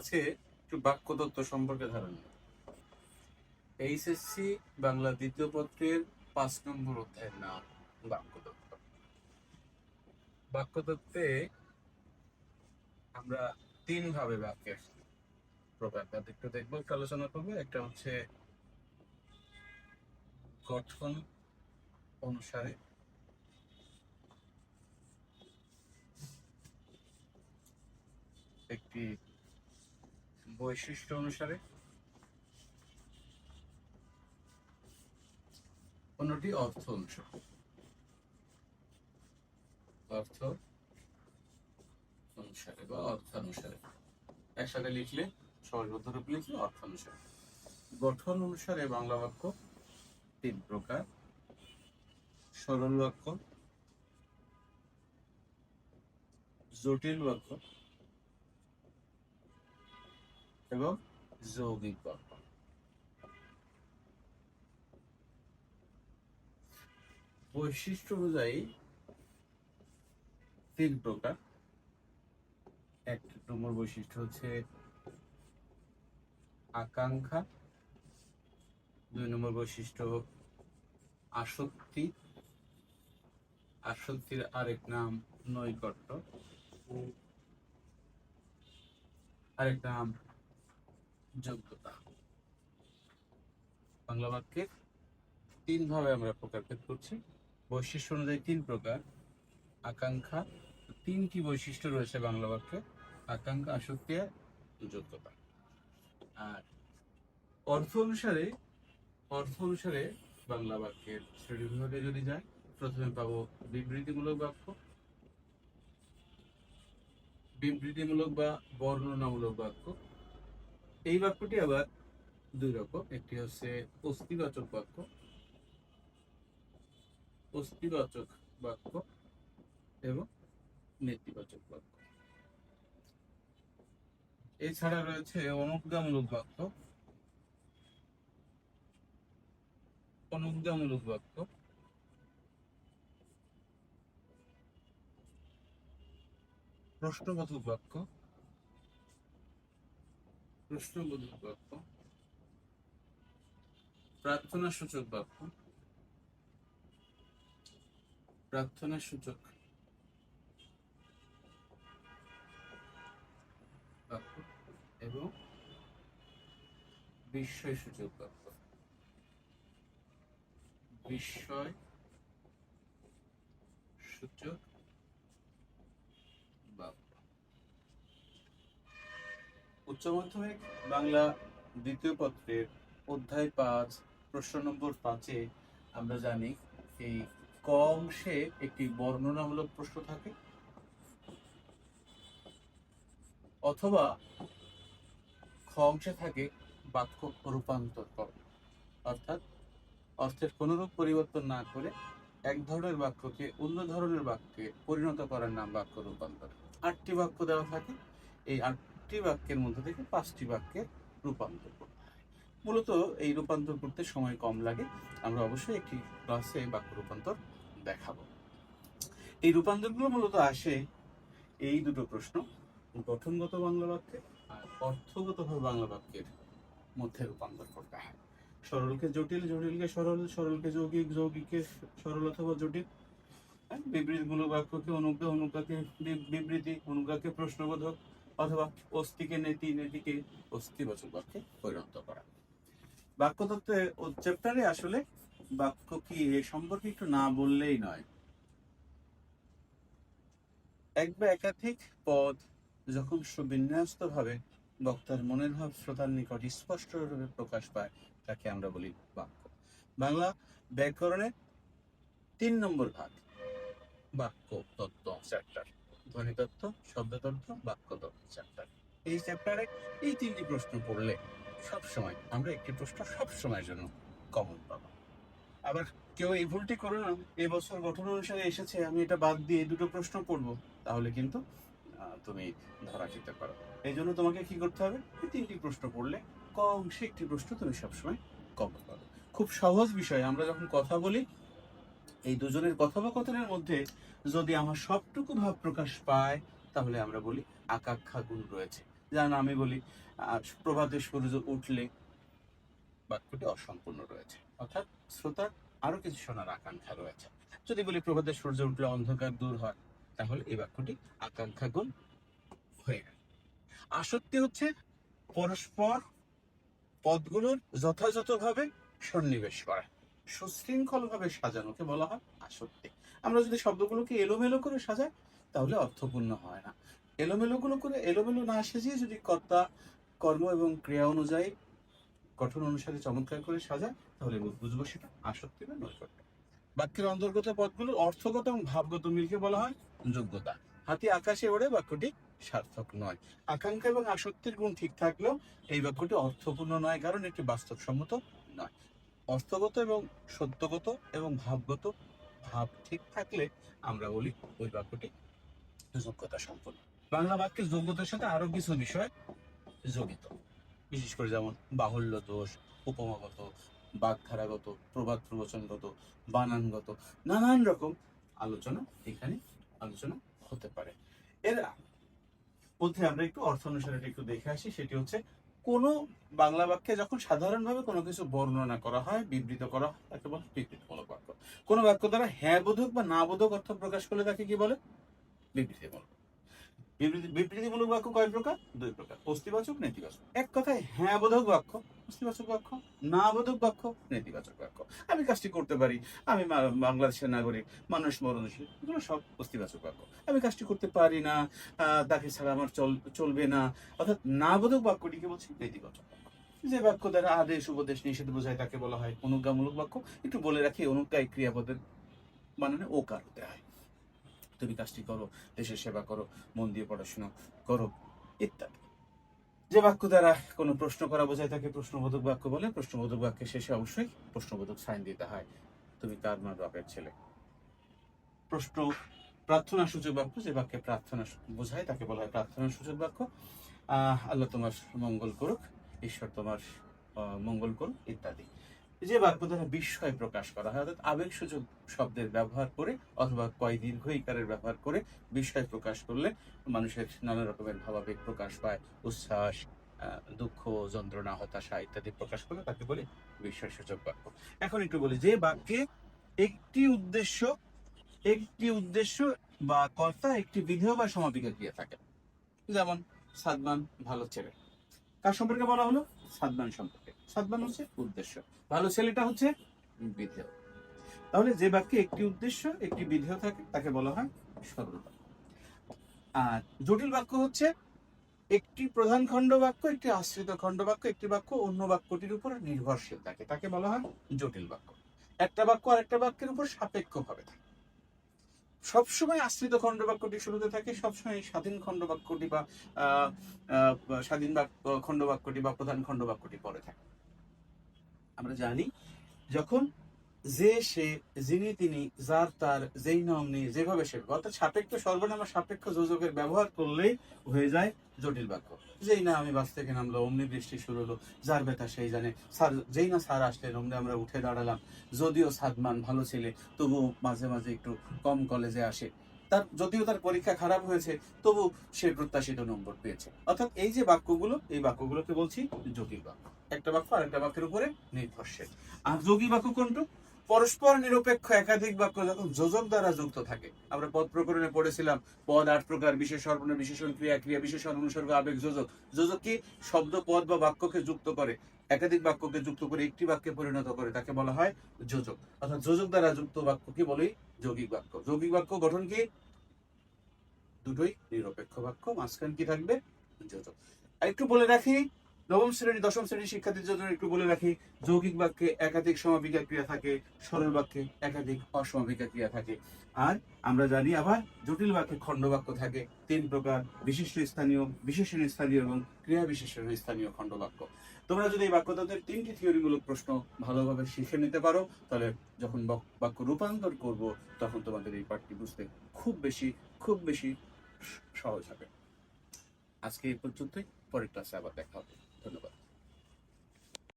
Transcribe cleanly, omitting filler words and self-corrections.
আজকে একটু বাক্যতত্ত্ব সম্পর্কে ধারণা। এইচএসসি বাংলা দ্বিতীয় পত্রের 5 নম্বর অধ্যায়ের নাম বাক্যতত্ত্ব। বাক্যতত্ত্বে আমরা 3 ভাবে বাক্যের প্রকার একটু দেখবো, একটু আলোচনা করবো। একটা হচ্ছে গঠন অনুসারে, একটি বৈশিষ্ট্য অনুসারে, অন্যটি অর্থ অনুসারে। অর্থ অনুসারে বা অর্থানুসারে একসাথে লিখলে, সহজবদ্ধ রূপ লিখলে অর্থানুসারে। গঠন অনুসারে বাংলা বাক্য 3 প্রকার: সরল বাক্য, জটিল বাক্য এবং যৌগিক বাক্য। বৈশিষ্ট্য অনুযায়ী 3 প্রকার। 1 নম্বর বৈশিষ্ট্য হচ্ছে আকাঙ্ক্ষা, 2 নম্বর বৈশিষ্ট্য আসক্তি, আসক্তির আরেক নাম নৈকট্য, আরেক নাম যোগ্যতা। বাংলা বাক্যে 3 ভাবে আমরা প্রকারভেদ করছি। বৈশিষ্ট্য অনুযায়ী 3 প্রকার। আকাঙ্ক্ষা, 3টি বৈশিষ্ট্য রয়েছে বাংলা বাক্যে: আকাঙ্ক্ষা, আসক্তি আর যোগ্যতা। আর অর্থ অনুসারে বাংলা বাক্যের শ্রেণীবিভাগে যদি যাই, প্রথমে পাবো বিবৃতিমূলক বাক্য, বিবৃতিমূলক বা বর্ণনামূলক বাক্য। এই বাক্যটি আবার 2 রকম। একটি হচ্ছে অস্তিবাচক বাক্য, অস্তিবাচক বাক্য এবং নেতিবাচক বাক্য। এছাড়া রয়েছে অনুজ্ঞামূলক বাক্য, অনুজ্ঞামূলক বাক্য, প্রশ্নবোধক বাক্য, প্রশ্নবোধক বাক্য, প্রার্থনা সূচক বাক্য, প্রার্থনা সূচক বাক্য এবং বিস্ময় সূচক বাক্য। বিস্ময় সূচক বাক্য। উচ্চ মাধ্যমিক বাংলা দ্বিতীয় পত্রের অধ্যায় 5 প্রশ্ন নম্বর 5-এ আমরা জানি এই ক অংশে একটি বর্ণনামূলক প্রশ্ন থাকে, অথবা খ অংশে থাকে বাক্য রূপান্তর কর, অর্থাৎ অর্থের কোনরূপ পরিবর্তন না করে এক ধরনের বাক্যকে অন্য ধরনের বাক্যে পরিণত করার নাম বাক্য রূপান্তর। 8টি বাক্য দেওয়া থাকে। এই 8টি বাক্যের মধ্যে থেকে 5টি বাক্যের রূপান্তর করতে হয়। মূলত এই রূপান্তর করতে সময় কম লাগে। আমরা অবশ্যই একটি ক্লাসে বাক্য রূপান্তর দেখাবো। এই রূপান্তরগুলো মূলত আসে এই 2টো প্রশ্ন: গঠনগত বাংলা বাক্যে আর অর্থগতভাবে বাংলা বাক্যের মধ্যে রূপান্তর করতে হয়। সরলকে জটিল, জটিলকে সরল, সরলকে যৌগিক, যৌগিককে সরল অথবা জটিল। বিবৃতিমূলক বাক্যকে অনুজ্ঞা, অনুজ্ঞাকে বিবৃতি, অনুজ্ঞাকে প্রশ্নবোধক, অথবা অস্তিকে নেতি, নেতিকে অস্তিবাচক বাক্যে পরিণত করা। বাক্যতত্ত্বে চ্যাপ্টারে আসলে বাক্য কি এ সম্পর্কে একটু না বললেই নয়। এক বা একাধিক পদ যখন সুবিন্যস্তভাবে বক্তার মনের ভাব শ্রোতার নিকট স্পষ্টভাবে প্রকাশ পায়, তাকে আমরা বলি বাক্য। বাংলা ব্যাকরণের 3 নম্বর ভাগ বাক্য তত্ত্ব চ্যাপ্টার: ধ্বনিতত্ত্ব, শব্দতত্ত্ব, বাক্যতত্ত্ব চ্যাপ্টার। এই চ্যাপ্টারে এই 3টি প্রশ্ন পড়লে সবসময় আমরা একটি প্রশ্ন সবসময়ের জন্য কমন পাবো। আবার কেউ এই ভুলটি করো না, এবছর গঠন অনুসারে এসেছে, আমি এটা বাদ দিয়ে 2টো প্রশ্ন পড়বো, তাহলে কিন্তু তুমি ধরা খেতে পারো। এই জন্য তোমাকে কি করতে হবে? এই 3টি প্রশ্ন পড়লে কম সে একটি প্রশ্ন তুমি সবসময় কমন পাবে। খুব সহজ বিষয়। আমরা যখন কথা বলি, এই দুজনের কথোপকথনের মধ্যে যদি আমার সবটুকু ভাব প্রকাশ পায়, তাহলে আমরা বলি আকাঙ্ক্ষা গুণ রয়েছে। যেমন আমি বলি প্রভাতে সূর্য উঠলে, বাক্যটি অসম্পূর্ণ রয়েছে, অর্থাৎ শ্রোতার আরো কিছু শোনার আকাঙ্ক্ষা রয়েছে। যদি বলি প্রভাতে সূর্য উঠলে অন্ধকার দূর হয়, তাহলে এই বাক্যটি আকাঙ্ক্ষা গুণ হয়ে গেল। আসক্তি হচ্ছে পরস্পর পদগুলোর যথাযথভাবে সন্নিবেশ করা, সুশৃঙ্খলভাবে সাজানোকে বলা হয় আসক্তি। আমরা যদি শব্দগুলোকে এলোমেলো করে সাজাই তাহলে অর্থপূর্ণ হয় না। এলোমেলো না সাজিয়ে যদি কর্তা, কর্ম এবং ক্রিয়া অনুযায়ী গঠন অনুসারে চমৎকার করে সাজায়, তাহলে বুঝবো সেটা আসক্তি বা নৈকট্য। বাক্যের অন্তর্গত পদগুলোর অর্থগত এবং ভাবগত মিলকে বলা হয় যোগ্যতা। হাতি আকাশে ওড়ে বাক্যটি সার্থক নয়। আকাঙ্ক্ষা এবং আসক্তির গুণ ঠিক থাকলেও এই বাক্যটি অর্থপূর্ণ নয়, কারণ এটি বাস্তবসম্মত নয়। অর্থগত এবং সত্যগত এবং ভাবগত ভাব ঠিক থাকলে আমরা বলি ওই বাক্যটি যোগ্যতা সম্পন্ন। বাংলা বাক্যের যোগ্যতার সাথে আরো কিছু বিষয় জড়িত, বিশেষ করে যেমন বাহুল্য দোষ, উপমাগত, বাগধারাগত, প্রবাদ প্রবচনগত, বানানগত, নানান রকম আলোচনা হতে পারে। এর মধ্যে আমরা একটু অর্থ অনুসারে একটু দেখে আসি। সেটি হচ্ছে কোন বাংলা বাক্যে যখন সাধারণভাবে কোনো কিছু বর্ণনা করা হয়, বিবৃত করা হয়, তাকে বলে বিবৃতিমূলক বাক্য। কোন বাক্য দ্বারা হ্যাঁ বোধক বা না বোধক অর্থ প্রকাশ করলে তাকে কি বলে? বিবৃতিমূলক। বিবৃতিমূলক বাক্য কয় প্রকার? দুই প্রকার, অস্তিবাচক, নেতিবাচক। এক কথায় হ্যাঁ বোধক বাক্য অস্তিবাচক বাক্য, না বোধক বাক্য নেতিবাচক বাক্য। আমি কাজটি করতে পারি, আমি বাংলাদেশের নাগরিক, মানুষ মরণশীল, এগুলো সব অস্তিবাচক বাক্য। আমি কাজটি করতে পারি না, তাকে ছাড়া আমার চলবে না, অর্থাৎ না বোধক বাক্যটিকে বলছি নেতিবাচক বাক্য। যে বাক্য দ্বারা আদেশ, উপদেশ, নিষেধ বোঝায় তাকে বলা হয় অনুজ্ঞামূলক বাক্য। একটু বলে রাখি, অনুজ্ঞা ক্রিয়াপদের বানানে ওকার হতে হয়। তুমি কাজটি করো, দেশের সেবা করো, মন দিয়ে পড়াশোনা করো, ইত্যাদি। যে বাক্য দ্বারা কোনো প্রশ্ন করা বোঝায় তাকে প্রশ্নবোধক বাক্য বলে। প্রশ্নবোধক বাক্যের শেষে অবশ্যই প্রশ্নবোধক সাইন দিতে হয়। তুমি কার মা বাপের ছেলে। প্রশ্ন প্রার্থনা সূচক বাক্য, যে বাক্যে প্রার্থনা বোঝায় তাকে বলা হয় প্রার্থনা সূচক বাক্য। আল্লাহ তোমার মঙ্গল করুক, ঈশ্বর তোমার মঙ্গল করুক, ইত্যাদি। যে বাক্য দ্বারা বিস্ময় প্রকাশ করা হয়, অর্থাৎ আবেগসূচক শব্দের ব্যবহার করে অথবা কয় দীর্ঘ ইকারের ব্যবহার করে বিস্ময় প্রকাশ করলে মানুষের নানা রকমের ভাবাবেগ প্রকাশ পায়, উচ্ছ্বাস, দুঃখ, যন্ত্রণা, হতাশা ইত্যাদি প্রকাশ করলে তাকে বলি বিস্ময়সূচক বাক্য। এখন একটু বলি, যে বাক্যে একটি উদ্দেশ্য বা কর্তা, একটি বিধেয় বা সমাপিকা ক্রিয়া থাকে। যেমন সাদমান ভালো ছেলে, কার সম্পর্কে বলা হলো? সাদমান সম্পর্কে। সাদমান হচ্ছে উদ্দেশ্য, ভালো ছেলেটা হচ্ছে বিধেয়। তাহলে যে বাক্যে একটি উদ্দেশ্য, একটি বিধেয় থাকে তাকে বলা হয় সরল বাক্য। আর জটিল বাক্য হচ্ছে একটি প্রধান খণ্ড বাক্য, একটি আশ্রিত খণ্ড বাক্য, একটি বাক্য অন্য বাক্যটির উপর নির্ভরশীল থাকে, তাকে বলা হয় জটিল বাক্য। একটা বাক্য আর একটা বাক্যের উপর সাপেক্ষ ভাবে থাকে। সবসময় আশ্রিত খণ্ড বাক্যটি শুরুতে থাকে, সবসময় স্বাধীন খণ্ড বাক্যটি বা স্বাধীন খণ্ড বাক্যটি বা প্রধান খণ্ড বাক্যটি পরে থাকে। আমরা জানি যখন যে, সে, যিনি, তিনি, যার, তার, যেই না অমনি, যেভাবে সেভাবে, অর্থাৎ সাপেক্ষ সর্বনাম আর সাপেক্ষ যোজকের ব্যবহার করলেই হয়ে যায় জটিল বাক্য। যেই না আমি বাস থেকে নামলো, অমনি বৃষ্টি শুরু হলো, যার ব্যথা সেই জানে, স্যার যেই না স্যার আসলেন অমনি আমরা উঠে দাঁড়ালাম। যদিও সাদমান ভালো ছেলে, তবু মাঝে মাঝে একটু কম কলেজে আসে, যদিও তার পরীক্ষা খারাপ হয়েছে তবু সে প্রত্যাশিত নম্বর পেয়েছে। অর্থাৎ এই যে বাক্যগুলো, এই বাক্যগুলোকে বলছি জটিল বাক্য। একটা বাক্য আরেকটা বাক্যের উপরে নির্ভরশীল। আর যোগী বাক্য কোনটা? পরস্পর নিরপেক্ষ একাধিক বাক্য যখন যোজক দ্বারা যুক্ত থাকে। আমরা পদ প্রকরণে পড়েছিলাম পদ 8 প্রকার, বিশেষ সর্বনাম, বিশেষণ, ক্রিয়া, ক্রিয়া বিশেষণ, অনুসর্গ, আবেগ, যোজক। যোজক কি? শব্দ, পদ বা বাক্যকে যুক্ত করে, একাধিক বাক্যকে যুক্ত করে একটি বাক্যে পরিণত করে, তাকে বলা হয় যোজক। অর্থাৎ যোজক দ্বারা যুক্ত বাক্য কি বলি? যৌগিক বাক্য। যৌগিক বাক্য গঠন কি? দুটোই নিরপেক্ষ বাক্য, মাঝখানে কি থাকবে? যোজক। আর একটু বলে রাখি, নবম শ্রেণী, দশম শ্রেণীর শিক্ষার্থীদের জন্য একটু বলে রাখি, যৌগিক বাক্যে একাধিক সমাপিকা ক্রিয়া থাকে, সরল বাক্যে একাধিক অসমাপিকা ক্রিয়া থাকে। আর আমরা জানি আবার জটিল বাক্যে খণ্ড বাক্য থাকে 3 প্রকার, বিশিষ্ট স্থানীয়, বিশেষণ স্থানীয় এবং ক্রিয়া বিশেষণ স্থানীয় খণ্ড বাক্য। তোমরা যদি এই বাক্যতত্ত্বের 3টি থিওরিমূলক প্রশ্ন ভালোভাবে শিখে নিতে পারো, তাহলে যখন বাক্য রূপান্তর করব তখন তোমাদের এই পাঠটি বুঝতে খুব বেশি সহজ হবে। আজকে এই পর্যন্তই, পরের ক্লাসে আবার দেখা হবে। ধন্যবাদ।